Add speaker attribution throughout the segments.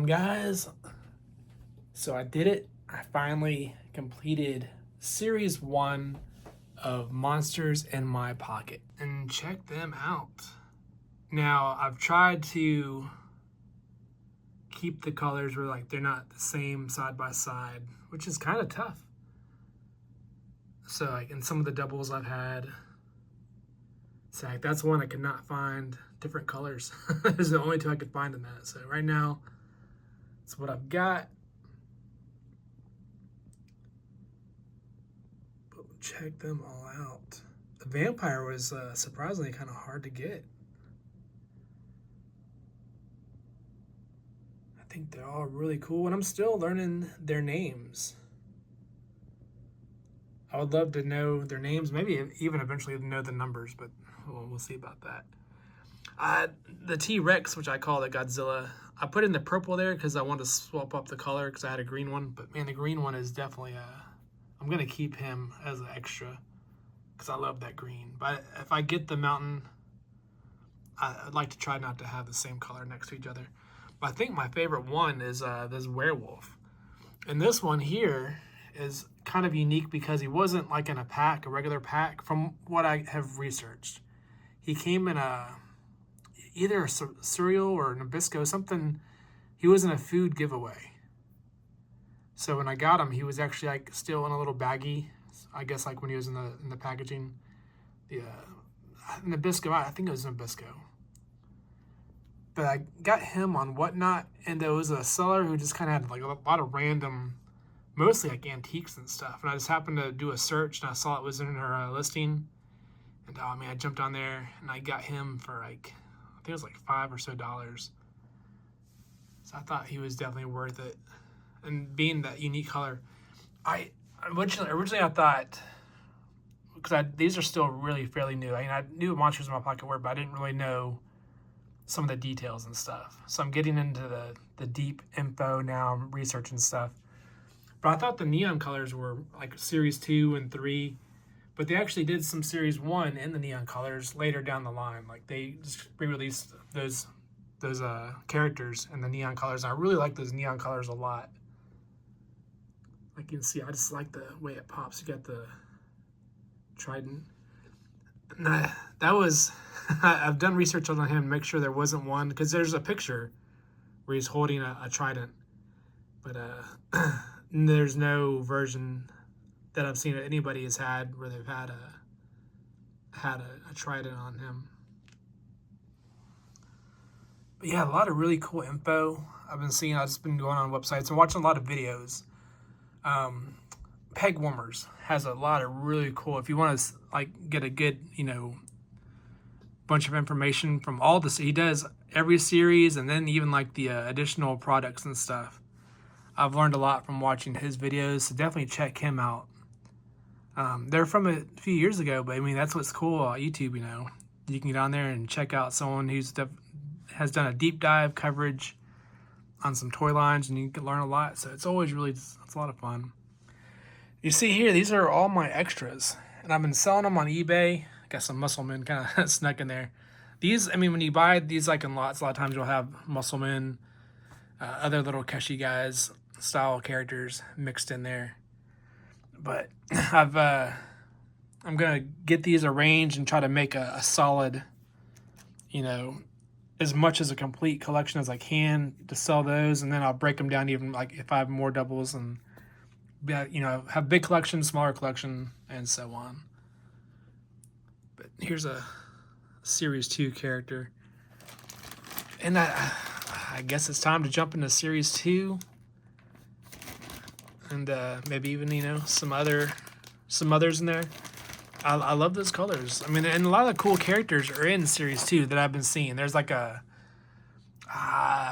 Speaker 1: Guys? So I did it. I finally completed Series 1 of Monsters in My Pocket. And check them out. Now, I've tried to keep the colors where they're not the same side by side, which is kind of tough. So in some of the doubles I've had, so that's one I could not find different colors. There's the only two I could find in that. So right now, that's what I've got. But check them all out. The vampire was surprisingly kind of hard to get. I think they're all really cool, and I'm still learning their names. I would love to know their names, maybe even eventually know the numbers, but we'll see about that. The T-Rex, which I call the Godzilla, I put in the purple there because I wanted to swap up the color because I had a green one. But man, the green one is definitely I'm going to keep him as an extra because I love that green. But if I get the mountain, I'd like to try not to have the same color next to each other. But I think my favorite one is this werewolf. And this one here is kind of unique because he wasn't like in a pack, a regular pack, from what I have researched. He came in either a cereal or Nabisco, something. He was in a food giveaway. So when I got him, he was actually still in a little baggie. I guess when he was in the packaging. The Nabisco, I think it was Nabisco. But I got him on Whatnot, and there was a seller who just kind of had a lot of random, mostly antiques and stuff. And I just happened to do a search, and I saw it was in her listing. And oh man, I jumped on there, and I got him for I think it was $5 or so. So I thought he was definitely worth it. And being that unique color, I originally I thought, because these are still really fairly new. I knew what Monsters in My Pocket were, but I didn't really know some of the details and stuff. So I'm getting into the deep info now. I'm researching stuff. But I thought the neon colors were Series 2 and 3. But they actually did some Series 1 in the neon colors later down the line. They just re-released those characters in the neon colors. And I really like those neon colors a lot. Like you can see, I just like the way it pops. You got the trident. And that was, I've done research on him to make sure there wasn't one, because there's a picture where he's holding a trident. But there's no version that I've seen that anybody has had where they've had a trident on him. But yeah, a lot of really cool info I've been seeing. I've just been going on websites and watching a lot of videos. Peg Warmers has a lot of really cool, if you want to get a good, bunch of information from all this. He does every series, and then even the additional products and stuff. I've learned a lot from watching his videos, so definitely check him out. They're from a few years ago, but that's what's cool about YouTube. You can get on there and check out someone who's has done a deep dive coverage on some toy lines, and you can learn a lot. So it's always it's a lot of fun. You see here, these are all my extras, and I've been selling them on eBay. Got some Musclemen kind of snuck in there. These, when you buy these in lots, a lot of times you'll have Musclemen, other little Keshi guys style characters mixed in there. But I'm gonna get these arranged and try to make a solid, as much as a complete collection as I can to sell those, and then I'll break them down even if I have more doubles, and have big collection, smaller collection, and so on. But here's a Series 2 character, and I guess it's time to jump into Series 2. And maybe even, some others in there. I love those colors. And a lot of the cool characters are in Series 2 that I've been seeing. There's I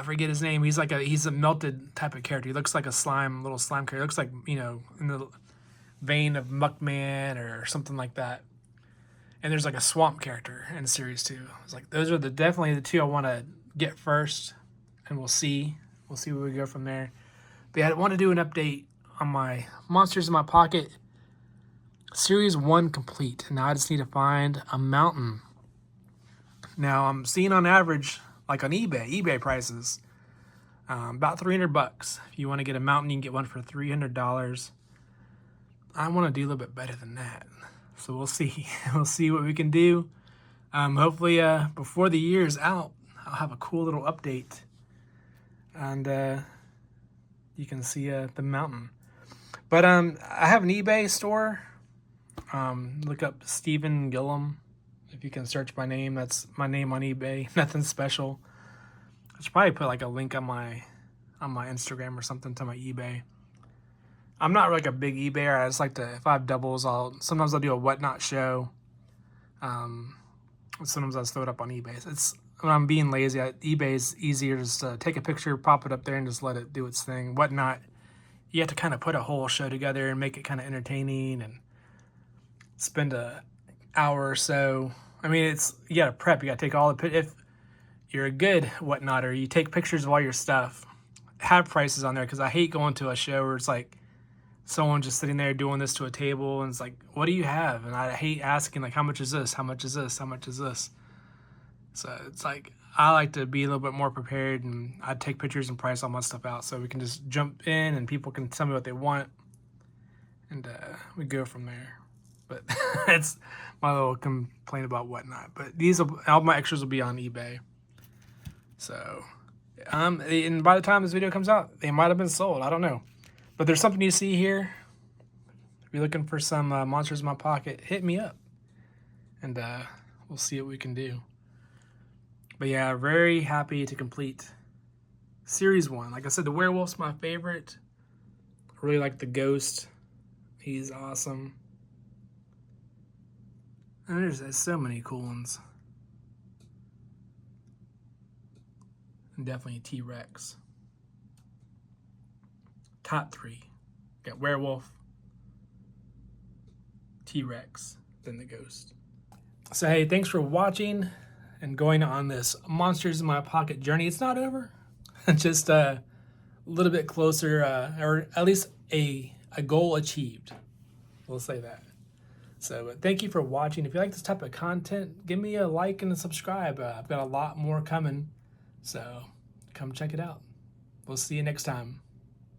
Speaker 1: forget his name. He's a melted type of character. He looks like a little slime character. He looks in the vein of Muckman or something like that. And there's a swamp character in Series 2. It's those are definitely the two I want to get first, and we'll see where we go from there. But yeah, I want to do an update on my Monsters in My Pocket Series 1 complete. Now I just need to find a mountain. Now I'm seeing on average, on eBay prices, About $300. If you want to get a mountain, you can get one for $300. I want to do a little bit better than that. So we'll see. We'll see what we can do. Hopefully, before the year is out, I'll have a cool little update. And you can see the mountain. But I have an eBay store. Look up Stephen Gillum. If you can search my name, that's my name on eBay. Nothing special. I should probably put like a link on my Instagram or something to my eBay. I'm not like a big eBayer. I just like to, if I have doubles, sometimes I'll do a whatnot show. Sometimes I'll throw it up on eBay. It's when I'm being lazy. eBay is easier just to take a picture, pop it up there, and just let it do its thing. Whatnot, you have to kind of put a whole show together and make it kind of entertaining and spend an hour or so. I mean, you got to prep. You got to take all the, if you're a good whatnotter, you take pictures of all your stuff, have prices on there, because I hate going to a show where it's like someone just sitting there doing this to a table and it's like, what do you have? And I hate asking, like, how much is this? How much is this? How much is this? So it's like, I like to be a little bit more prepared, and I take pictures and price all my stuff out so we can just jump in and people can tell me what they want, and we go from there. But it's my little complaint about whatnot. But all my extras will be on eBay. So, and by the time this video comes out, they might have been sold. I don't know. But there's something you see here. If you're looking for some monsters in my pocket, hit me up. And we'll see what we can do. But yeah, very happy to complete Series 1. Like I said, the werewolf's my favorite. I really like the ghost. He's awesome. And there's so many cool ones. And definitely T-Rex. Top 3. Got werewolf, T-Rex, then the ghost. So hey, thanks for watching and going on this Monsters in My Pocket journey. It's not over. Just a little bit closer, or at least a goal achieved. We'll say that. So thank you for watching. If you like this type of content, give me a like and a subscribe. I've got a lot more coming. So come check it out. We'll see you next time.